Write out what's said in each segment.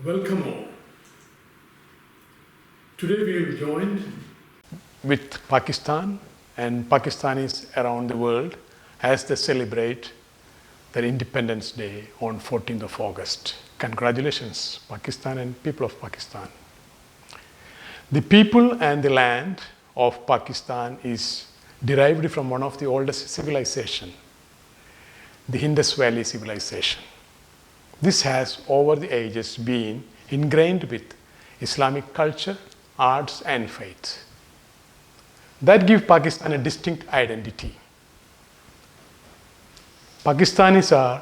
Welcome all. Today we are joined with Pakistan and Pakistanis around the world as they celebrate their Independence Day on 14th of August. Congratulations, Pakistan and people of Pakistan. The people and the land of Pakistan is derived from one of the oldest civilization, the Indus Valley civilization. This has over the ages been ingrained with Islamic culture, arts and faith. That give Pakistan a distinct identity. Pakistanis are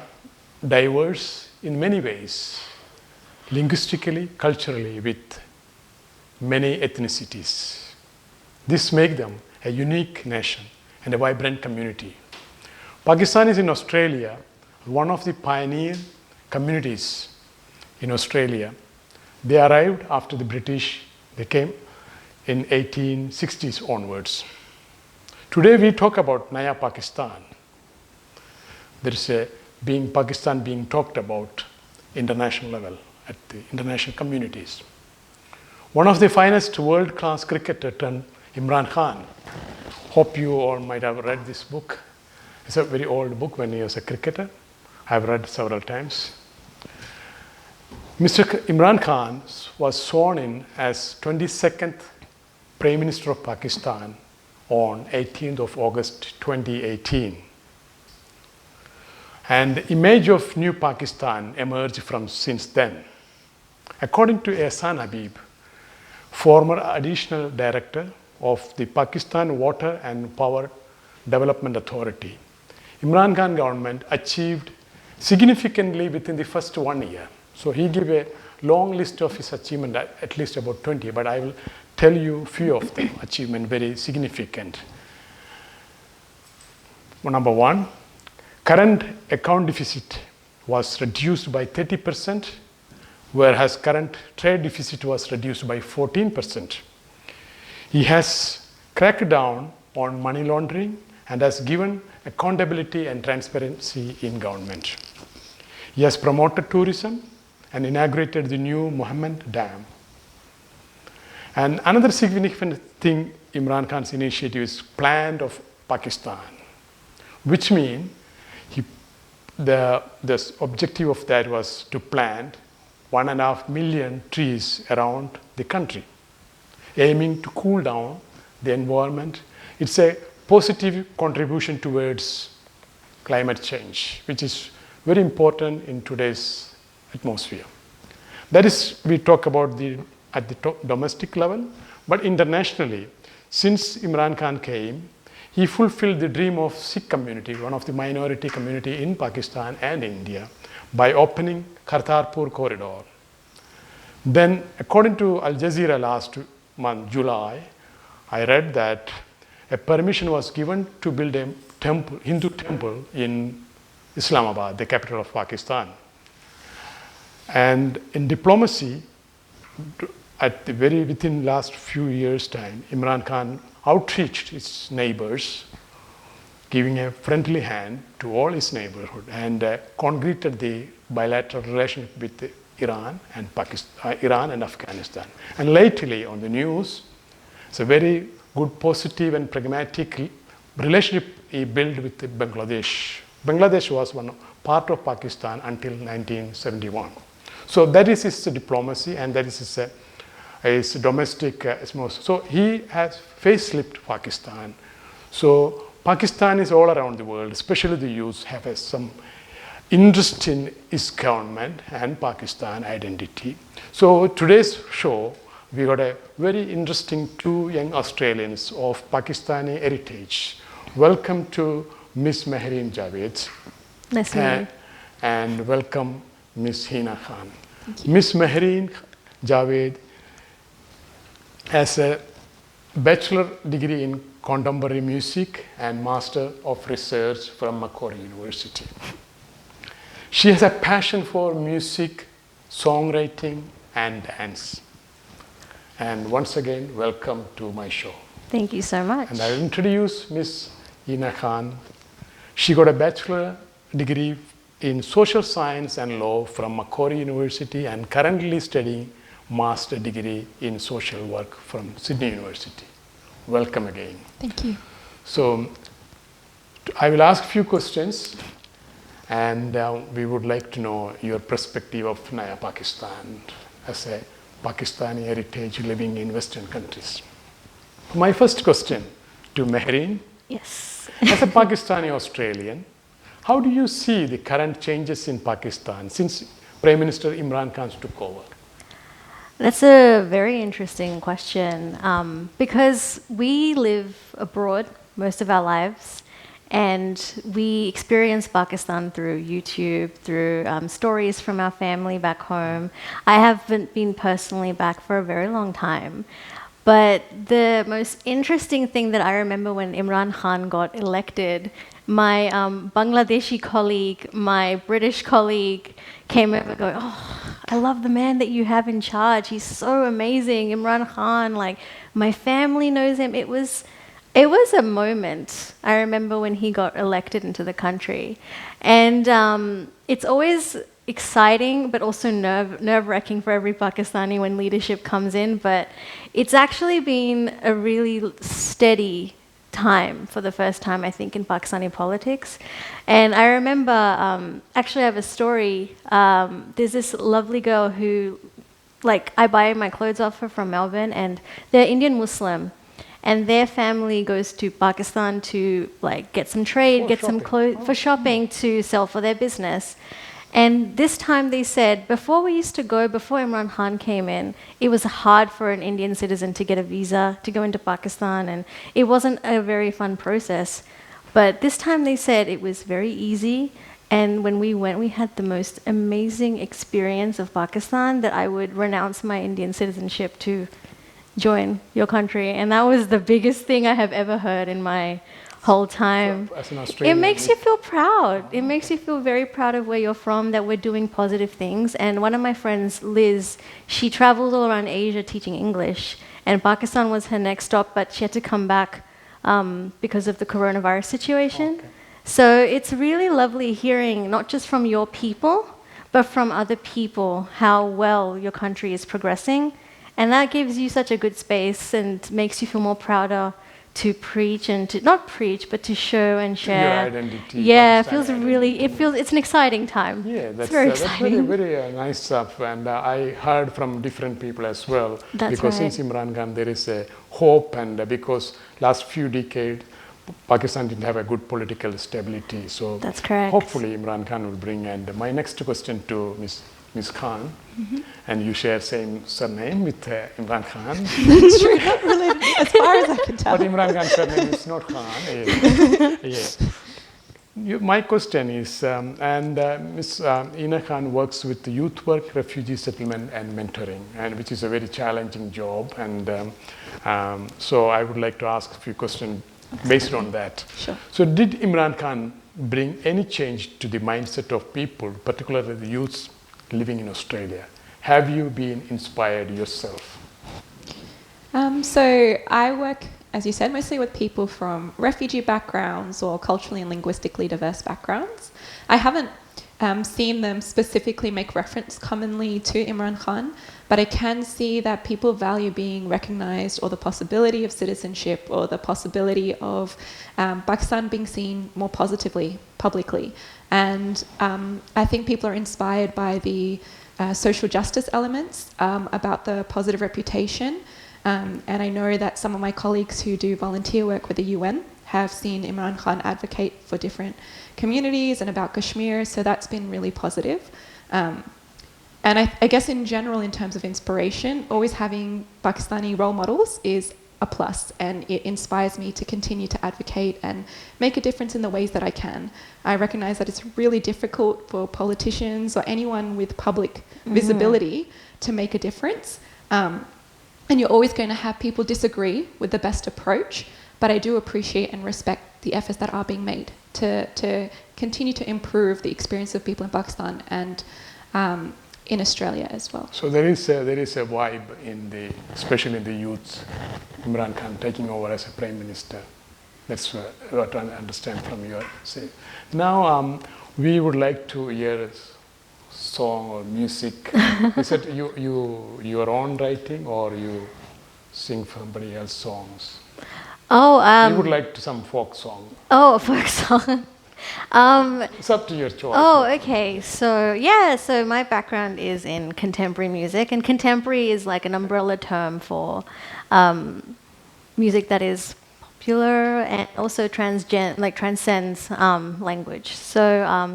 diverse in many ways, linguistically, culturally, with many ethnicities. This makes them a unique nation and a vibrant community. Pakistanis in Australia, one of the pioneer communities in Australia. They arrived after the British. They came in 1860s onwards. Today we talk about Naya Pakistan. There is Pakistan being talked about international level at the international communities. One of the finest world-class cricketer turned Imran Khan. Hope you all might have read this book. It's a very old book when he was a cricketer. I've read several times. Mr. Imran Khan was sworn in as 22nd Prime Minister of Pakistan on 18th of August 2018. And the image of new Pakistan emerged from since then. According to Ehsan Habib, former additional director of the Pakistan Water and Power Development Authority, Imran Khan government achieved significantly within the first 1 year. So he gave a long list of his achievements, at least about 20, but I will tell you a few of them, achievement very significant. Number one, current account deficit was reduced by 30%, whereas current trade deficit was reduced by 14%. He has cracked down on money laundering and has given accountability and transparency in government. He has promoted tourism and inaugurated the new Mohammed Dam. And another significant thing, Imran Khan's initiative is Plan of Pakistan, which means the objective of that was to plant 1.5 million trees around the country, aiming to cool down the environment. It's a positive contribution towards climate change, which is very important in today's atmosphere. That is, we talk about at the domestic level, but internationally, since Imran Khan came, he fulfilled the dream of Sikh community, one of the minority community in Pakistan and India, by opening Kartarpur corridor. Then, according to Al Jazeera last month, July, I read that a permission was given to build a temple, Hindu temple in Islamabad, the capital of Pakistan. And in diplomacy, within last few years' time, Imran Khan outreached his neighbors, giving a friendly hand to all his neighborhood, and concreted the bilateral relationship with Iran and Afghanistan. And lately on the news, it's a very good, positive and pragmatic relationship he built with Bangladesh. Bangladesh was one part of Pakistan until 1971. So that is his diplomacy, and that is his domestic So he has facelift Pakistan. So Pakistan is all around the world, especially the youth, have some interest in his government and Pakistan identity. So today's show, we got a very interesting two young Australians of Pakistani heritage. Welcome to Miss Mehreen Javaid. Nice to meet you. And welcome Miss Heena Khan. Miss Mehreen Javaid has a bachelor degree in contemporary music and master of research from Macquarie University. She has a passion for music, songwriting and dance. And once again, welcome to my show. Thank you so much. And I'll introduce Miss Heena Khan. She got a bachelor degree in social science and law from Macquarie University and currently studying master degree in social work from Sydney University. Welcome again. Thank you. So I will ask a few questions, and we would like to know your perspective of Naya Pakistan as a Pakistani heritage living in Western countries. My first question to Mehreen. Yes. As a Pakistani Australian, how do you see the current changes in Pakistan since Prime Minister Imran Khan took over? That's a very interesting question because we live abroad most of our lives, and we experience Pakistan through YouTube, through stories from our family back home. I haven't been personally back for a very long time. But the most interesting thing that I remember when Imran Khan got elected, my Bangladeshi colleague, my British colleague came over going, "Oh, I love the man that you have in charge. He's so amazing, Imran Khan. Like, my family knows him." It was a moment, I remember, when he got elected into the country. And it's always exciting, but also nerve-wracking for every Pakistani when leadership comes in. But it's actually been a really steady time for the first time, I think, in Pakistani politics. And I remember, actually I have a story. There's this lovely girl who, like, I buy my clothes off her from Melbourne, and they're Indian Muslim. And their family goes to Pakistan to, like, get some trade, get some clothes for shopping to sell for their business. And this time they said, before we used to go, before Imran Khan came in, it was hard for an Indian citizen to get a visa to go into Pakistan, and it wasn't a very fun process. But this time they said it was very easy, and when we went, we had the most amazing experience of Pakistan that I would renounce my Indian citizenship to join your country. And that was the biggest thing I have ever heard in my whole time. As an Australian, it makes you feel proud. It makes you feel very proud of where you're from, that we're doing positive things. And one of my friends, Liz, she traveled all around Asia teaching English, and Pakistan was her next stop, but she had to come back because of the coronavirus situation. Okay. So it's really lovely hearing, not just from your people, but from other people, how well your country is progressing. And that gives you such a good space and makes you feel more prouder to preach and to not preach, but to show and share. Your identity. Yeah, it Pakistani feels really. It's an exciting time. Yeah, that's very that's exciting. very nice stuff. And I heard from different people as well. That's because right. since Imran Khan, there is a hope, and because last few decades, Pakistan didn't have a good political stability. So That's correct. hopefully Imran Khan will bring. And my next question to Ms. Khan, and you share same surname with Imran Khan. It's true, not related, as far as I can tell. But Imran Khan's surname is not Khan. Yeah. My question is, Ms. Heena Khan works with the youth work, refugee settlement, and mentoring, and which is a very challenging job. And so I would like to ask a few questions based on that. Sure. So did Imran Khan bring any change to the mindset of people, particularly the youths living in Australia? Have you been inspired yourself? So I work, as you said, mostly with people from refugee backgrounds or culturally and linguistically diverse backgrounds. I haven't seen them specifically make reference commonly to Imran Khan, but I can see that people value being recognized, or the possibility of citizenship, or the possibility of Pakistan being seen more positively, publicly. And I think people are inspired by the social justice elements, about the positive reputation. And I know that some of my colleagues who do volunteer work with the UN have seen Imran Khan advocate for different communities and about Kashmir, so that's been really positive. And I guess in general, in terms of inspiration, always having Pakistani role models is a plus, and it inspires me to continue to advocate and make a difference in the ways that I can. I recognize that it's really difficult for politicians or anyone with public visibility to make a difference. And you're always going to have people disagree with the best approach, but I do appreciate and respect the efforts that are being made to continue to improve the experience of people in Pakistan and in Australia as well. So there is a vibe especially in the youth, Imran Khan taking over as a prime minister. That's what I understand from your say. Now, We would like to hear a song or music. Is it your own writing or you sing somebody else's songs? We would like to some folk song. Oh, a folk song. It's up to your choice. Oh, okay. So yeah, so my background is in contemporary music, and contemporary is like an umbrella term for music that is popular and also transcends language. So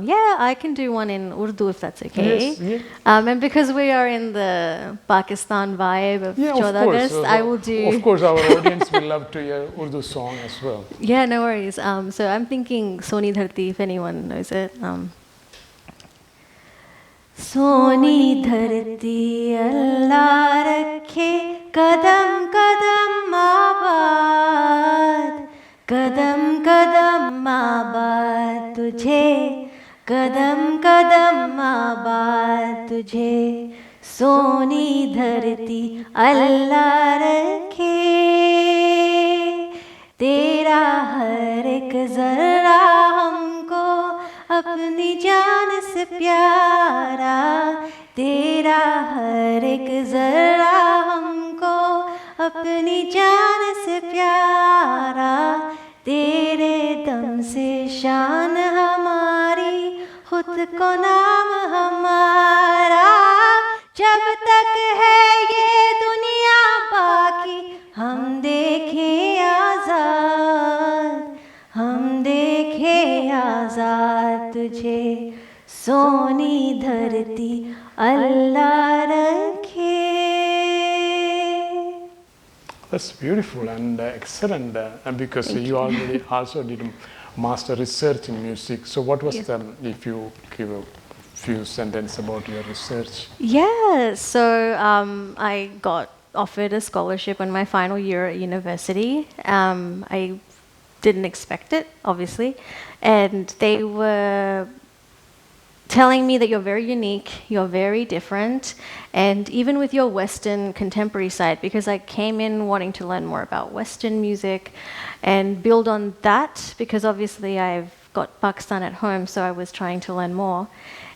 yeah, I can do one in Urdu if that's okay. Yes, yeah. And because we are in the Pakistan vibe of 14 August, I will do. Of course, our audience will love to hear Urdu song as well. Yeah, no worries. So I'm thinking Soni Dharti, if anyone knows it. Soni धरती अल्लाह रखे कदम कदम आबाद कदम कदम आबाद तुझे कदम कदम आबाद तुझे सोनी धरती अल्लाह रखे तेरा हर एक जरा हमको अपनी जान से प्यारा तेरा हर एक जरा हमको अपनी जान से प्यारा तेरे दम से शान हमारी खुद को नाम हमारा जब तक है ये दुनिया बाकी हम देखे आजाद तुझे सोनी धरती अल्लाह रखे. That's beautiful and excellent, and because you already also did master research in music. So what was if you give a few sentences about your research? Yeah, so I got offered a scholarship in my final year at university. I didn't expect it, obviously, and they were telling me that you're very unique, you're very different, and even with your Western contemporary side, because I came in wanting to learn more about Western music and build on that, because obviously I've got Pakistan at home, so I was trying to learn more.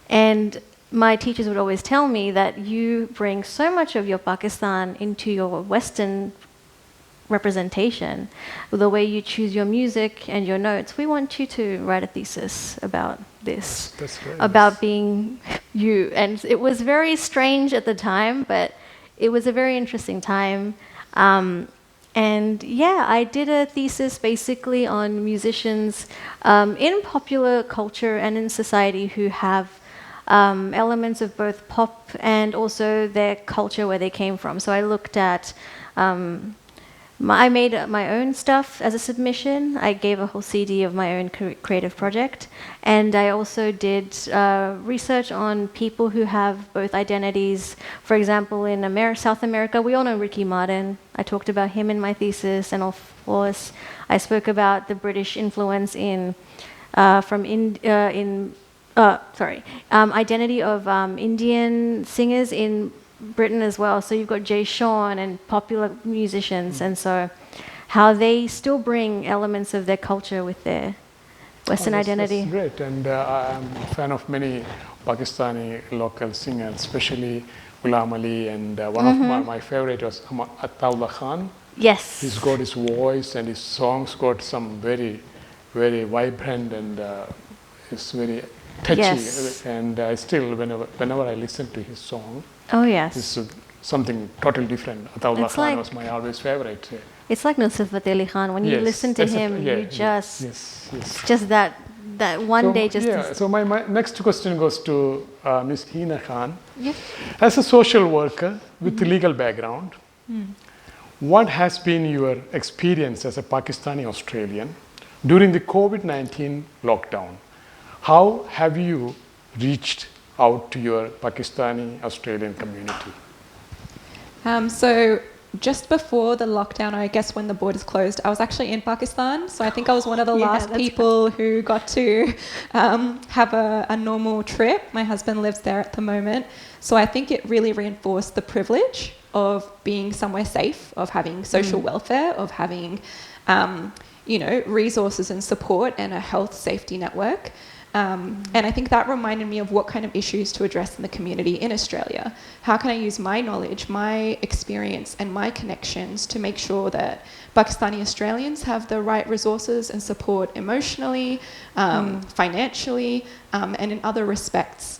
And my teachers would always tell me that you bring so much of your Pakistan into your Western representation, the way you choose your music and your notes. We want you to write a thesis about this, about being you. And it was very strange at the time, but it was a very interesting time. And yeah, I did a thesis basically on musicians in popular culture and in society who have elements of both pop and also their culture where they came from. So I looked at I made my own stuff as a submission. I gave a whole CD of my own creative project. And I also did research on people who have both identities. For example, in South America, we all know Ricky Martin. I talked about him in my thesis. And of course, I spoke about the British influence identity of Indian singers in Britain as well. So you've got Jay Sean and popular musicians, and so how they still bring elements of their culture with their Western identity. That's great, and I'm a fan of many Pakistani local singers, especially Ghulam Ali, and one of my favorite was Ataullah Khan. Yes. He's got his voice and his songs got some very, very vibrant and it's very touchy. Yes. And I still, whenever I listen to his song, oh yes, it's something totally different. Ataullah Khan was my always favorite. It's like Nusrat Fateh Ali Khan. When you listen to him, you just it's just that one day just. Yeah. So my next question goes to Ms. Heena Khan. Yes. As a social worker with a legal background, what has been your experience as a Pakistani Australian during the COVID-19 lockdown? How have you reached out to your Pakistani Australian community? So just before the lockdown, I guess when the borders closed, I was actually in Pakistan. So I think I was one of the last people who got to have a normal trip. My husband lives there at the moment. So I think it really reinforced the privilege of being somewhere safe, of having social welfare, of having resources and support and a health safety network. And I think that reminded me of what kind of issues to address in the community in Australia. How can I use my knowledge, my experience and my connections to make sure that Pakistani Australians have the right resources and support emotionally, financially, and in other respects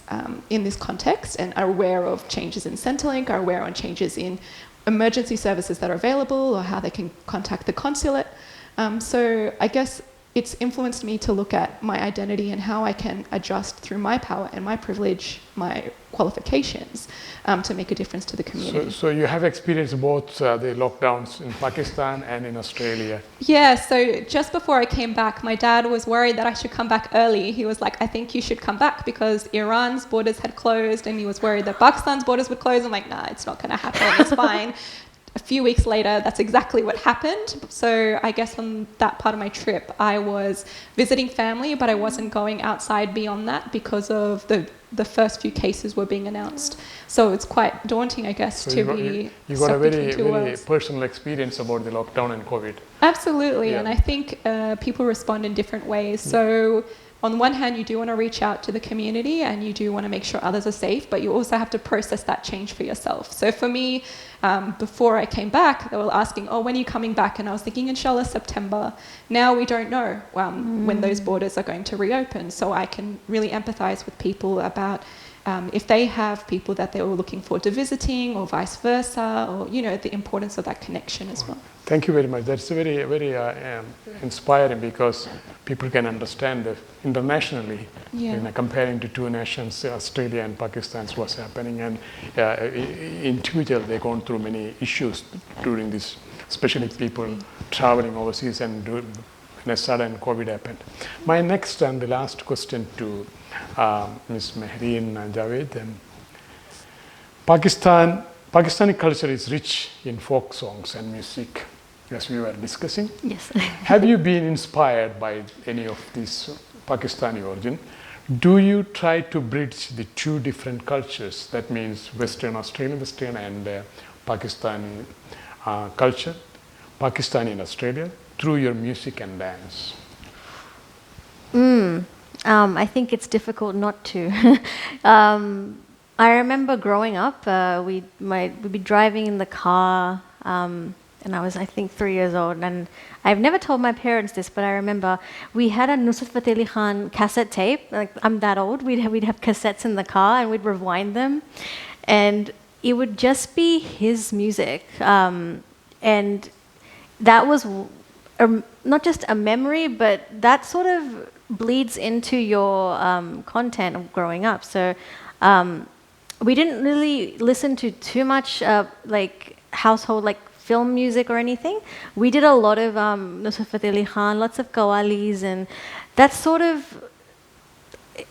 in this context, and are aware of changes in Centrelink, are aware on changes in emergency services that are available or how they can contact the consulate. So I guess it's influenced me to look at my identity and how I can adjust through my power and my privilege, my qualifications, to make a difference to the community. So you have experienced both the lockdowns in Pakistan and in Australia. Yeah, so just before I came back, my dad was worried that I should come back early. He was like, I think you should come back because Iran's borders had closed and he was worried that Pakistan's borders would close. I'm like, nah, it's not going to happen. It's fine. A few weeks later, that's exactly what happened. So I guess on that part of my trip, I was visiting family, but I wasn't going outside beyond that because of the first few cases were being announced. So it's quite daunting, I guess, So to you be got a stuck between two very worlds. personal experience about the lockdown and COVID. Absolutely, Yeah. and I think people respond in different ways. So on the one hand, you do want to reach out to the community and you do want to make sure others are safe, but you also have to process that change for yourself. So for me, before I came back, they were asking, oh, when are you coming back? And I was thinking, inshallah, September. Now we don't know when those borders are going to reopen. So I can really empathize with people about if they have people that they were looking forward to visiting or vice versa, or, you know, the importance of that connection as well. Thank you very much. That's very, very inspiring because people can understand that internationally, comparing the two nations, Australia and Pakistan, what's happening, and individually they've gone through many issues during this, especially people traveling overseas and when a sudden COVID happened. My next and the last question to Ms. Mehreen and Javaid. Pakistani culture is rich in folk songs and music, as we were discussing. Yes. Have you been inspired by any of this Pakistani origin? Do you try to bridge the two different cultures, that means Western Australian Western and Pakistani culture, Pakistani in Australia, through your music and dance? I think it's difficult not to. I remember growing up, we'd be driving in the car, and I was, I think, 3 years old. And I've never told my parents this, but I remember we had a Nusrat Fateh Ali Khan cassette tape. Like, I'm that old. We'd have cassettes in the car, and we'd rewind them, and it would just be his music, and that was not just a memory, but that sort of bleeds into your content of growing up. So we didn't really listen to too much like household like film music or anything. We did a lot of Nusrat Fateh Ali Khan, lots of qawwalis, and that's sort of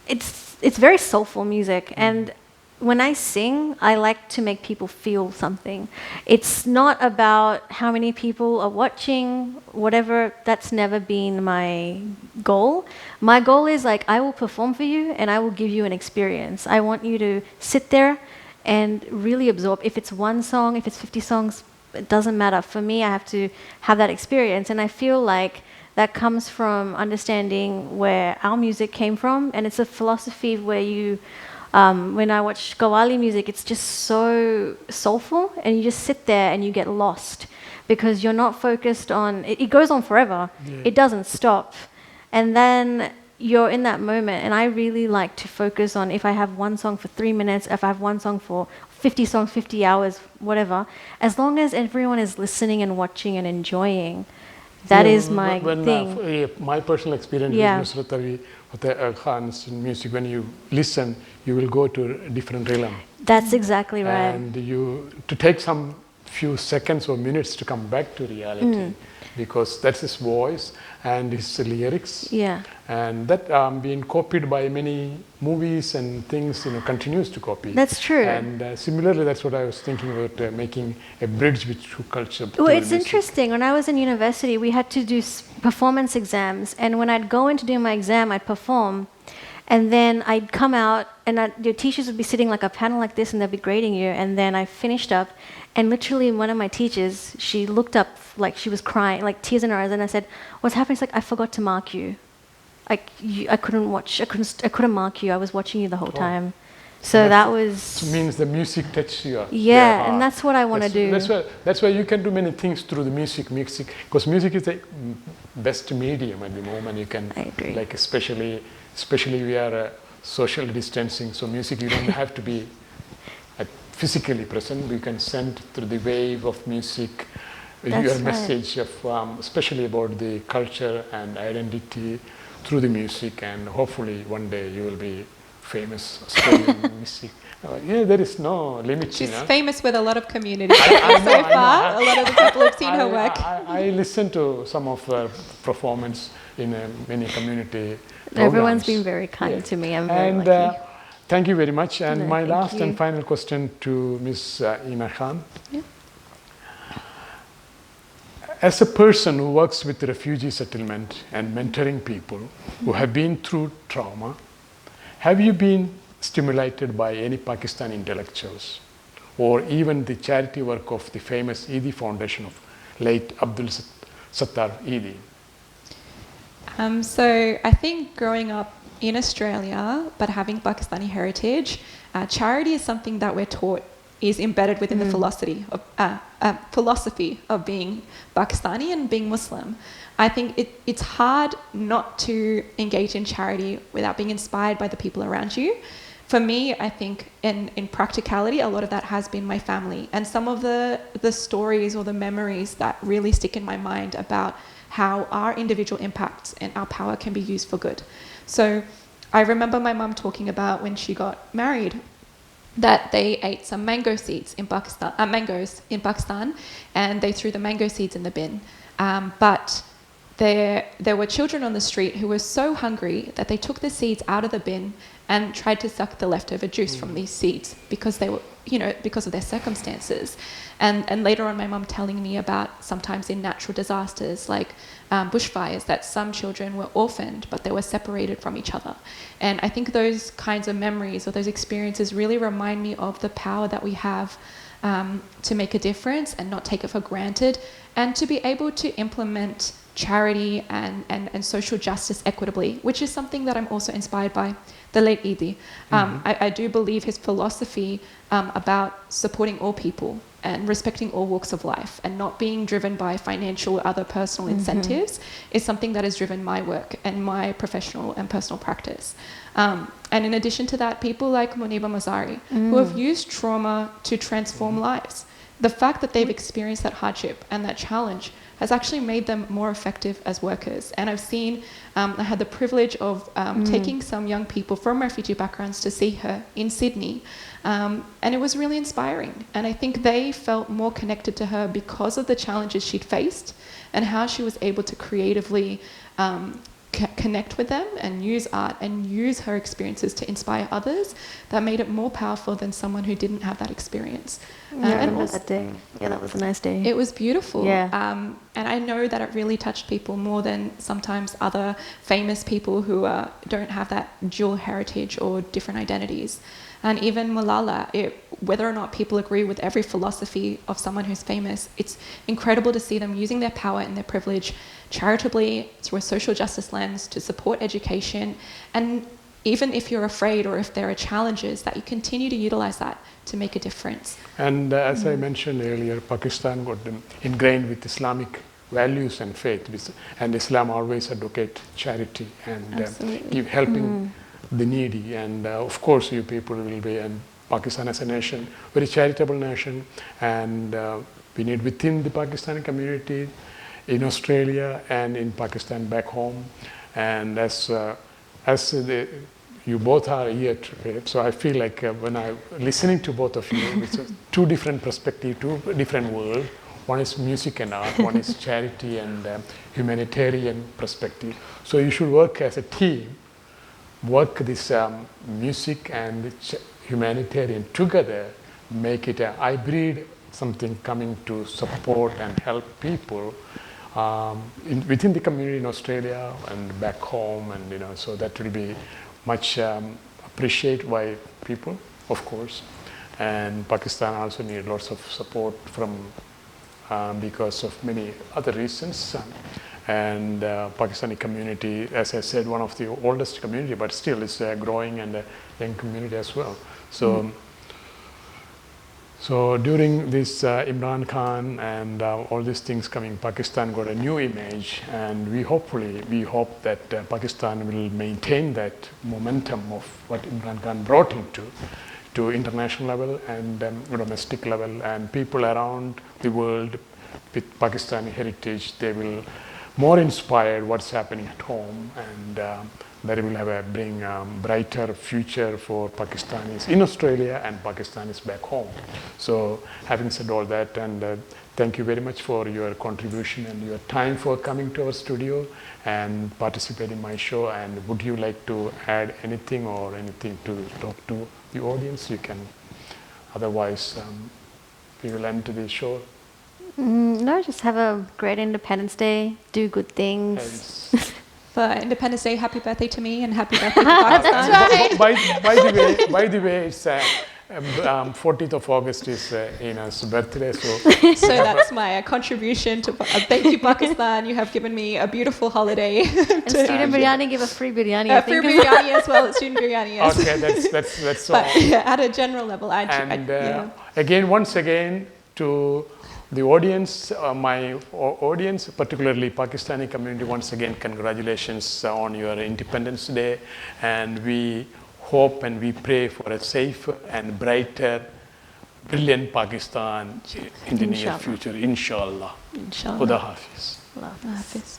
it's very soulful music. And when I sing, I like to make people feel something. It's not about how many people are watching, whatever. That's never been my goal. My goal is like, I will perform for you and I will give you an experience. I want you to sit there and really absorb. If it's one song, if it's 50 songs, it doesn't matter. For me, I have to have that experience. And I feel like that comes from understanding where our music came from. And it's a philosophy where you, when I watch qawwali music, it's just so soulful, and you just sit there and you get lost because you're not focused on it goes on forever. It doesn't stop. And then you're in that moment, and I really like to focus on if I have one song for 3 minutes, if I have one song for 50 songs, 50 hours, whatever, as long as everyone is listening and watching and enjoying, that is my thing. My personal experience with Nusrat Ali Khan's music, when you listen, you will go to a different realm. That's exactly right. And to take some few seconds or minutes to come back to reality, because that's his voice and his lyrics. Yeah. And that being copied by many movies and things, continues to copy. That's true. And similarly, that's what I was thinking about, making a bridge with two culture. Well, it's interesting. When I was in university, we had to do performance exams, and when I'd go in to do my exam, I'd perform, and then I'd come out, and your teachers would be sitting like a panel like this, and they'd be grading you, and then I finished up, and literally one of my teachers, she looked up like she was crying, like tears in her eyes, and I said, "What's happening?" She's like, "I forgot to mark you." I couldn't watch. I couldn't mark you. I was watching you the whole time. So that was. It means the music touches your Yeah, heart. and that's what I want to do. That's why you can do many things through the music. Because music is the best medium at the moment. You can, I agree. like especially we are social distancing. So music, you don't have to be physically present. We can send through the wave of music your message of, especially about the culture and identity through the music. And hopefully one day you will be famous Australian music. Yeah, there is no limit. She's famous with a lot of community. So far, a lot of the people have seen her work. I listen to some of her performance in many community programs. Everyone's been very kind to me. I'm very lucky. Thank you very much. And my last you. and final question to Ms. Heena Khan. Yeah. As a person who works with refugee settlement and mentoring people who have been through trauma, have you been stimulated by any Pakistani intellectuals or even the charity work of the famous Eidi Foundation of late Abdul Sattar Eidi? So I think growing up in Australia, but having Pakistani heritage, charity is something that we're taught is embedded within the philosophy of being Pakistani and being Muslim. I think it's hard not to engage in charity without being inspired by the people around you. For me, I think in practicality, a lot of that has been my family and some of the stories or the memories that really stick in my mind about how our individual impacts and our power can be used for good. So I remember my mum talking about when she got married that they ate some mango seeds in Pakistan, mangoes in Pakistan, and they threw the mango seeds in the bin. But there were children on the street who were so hungry that they took the seeds out of the bin and tried to suck the leftover juice from these seeds because they were, because of their circumstances. And later on, my mum telling me about sometimes in natural disasters like bushfires that some children were orphaned, but they were separated from each other. And I think those kinds of memories or those experiences really remind me of the power that we have to make a difference and not take it for granted, and to be able to implement charity and social justice equitably, which is something that I'm also inspired by the late Eidi. I do believe his philosophy about supporting all people and respecting all walks of life and not being driven by financial or other personal incentives is something that has driven my work and my professional and personal practice. And in addition to that, people like Muniba Mazari, who have used trauma to transform lives. The fact that they've experienced that hardship and that challenge has actually made them more effective as workers. And I've seen, I had the privilege of taking some young people from refugee backgrounds to see her in Sydney. And it was really inspiring. And I think they felt more connected to her because of the challenges she'd faced and how she was able to creatively connect with them and use art and use her experiences to inspire others. That made it more powerful than someone who didn't have that experience. I remember that day. Yeah, that was a nice day. It was beautiful. Yeah. And I know that it really touched people more than sometimes other famous people who don't have that dual heritage or different identities. And even Malala, whether or not people agree with every philosophy of someone who's famous, it's incredible to see them using their power and their privilege charitably through a social justice lens to support education. And even if you're afraid or if there are challenges, that you continue to utilize that to make a difference. And as I mentioned earlier, Pakistan got ingrained with Islamic values and faith, and Islam always advocate charity and helping the needy. And of course, you people will be, and Pakistan as a nation, very charitable nation, and we need within the Pakistani community, in Australia and in Pakistan back home. And you both are here today, so I feel like when I'm listening to both of you, it's two different perspectives, two different worlds. One is music and art, one is charity and humanitarian perspective. So you should work as a team, work this music and humanitarian together, make it a hybrid, something coming to support and help people within the community in Australia and back home, and so that will be much appreciated by people, of course. And Pakistan also need lots of support from because of many other reasons. and Pakistani community, as I said, one of the oldest community, but still it's growing and a young community as well. So, so during this Imran Khan and all these things coming, Pakistan got a new image, and we hope that Pakistan will maintain that momentum of what Imran Khan brought into to international level and domestic level, and people around the world with Pakistani heritage, they will more inspired what's happening at home, and that will have bring brighter future for Pakistanis in Australia and Pakistanis back home. So having said all that, and thank you very much for your contribution and your time for coming to our studio and participating in my show. And would you like to add anything or anything to talk to the audience? You can, otherwise we will end the show. No, just have a great Independence Day, do good things. For Independence Day, happy birthday to me and happy birthday to Pakistan. By the way, it's 14th of August is Heena's birthday. So that's my contribution to thank you, Pakistan. You have given me a beautiful holiday. And student biryani, give a free biryani. I free think. biryani as well. Student biryani. Yes. Okay, that's all. But yeah, at a general level, again, once again, to the audience, my audience, particularly Pakistani community, once again, congratulations on your Independence Day, and we hope and we pray for a safe and brighter, brilliant Pakistan in the near future, inshallah. Inshallah. Khuda Hafiz. Allah Hafiz.